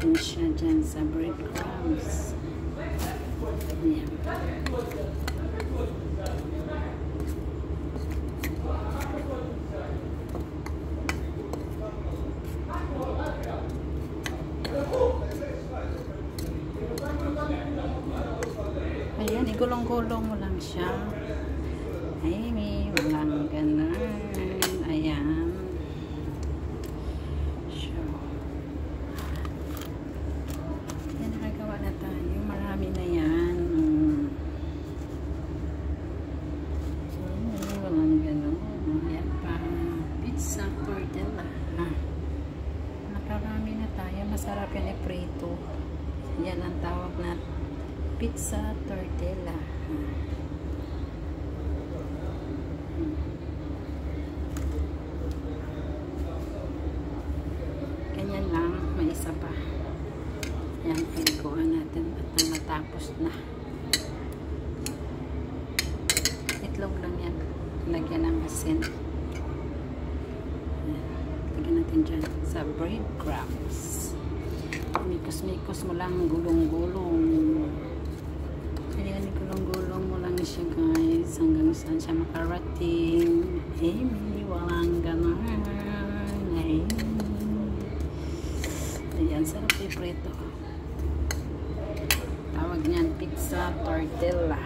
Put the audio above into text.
natin siya dyan sa breadcrumbs. Ayan. Ayan, igulong-gulong mo lang siya. Ay, may walang ganun. Ayan. So, yan, nakagawa na tayo. Marami na yan. Ay, walang ganun. Ayan pa. Pizza tortilla. Nakarami na tayo. Masarap yan iprito. Yan ang tawag na pizza tortilla. Ganyan lang. May isa pa. Yan, pagkuhan natin at matapos na. Itlog lang yan. Lagyan ng asin. Lagyan natin dyan sa breadcrumbs. Mikos-mikos mo lang, gulong-gulong. Ayan, gulong-gulong mo lang siya guys hanggang saan siya makarating. Amy, walang ganon. Ayan, sarap iprito. Tawag niyan pizza tortilla.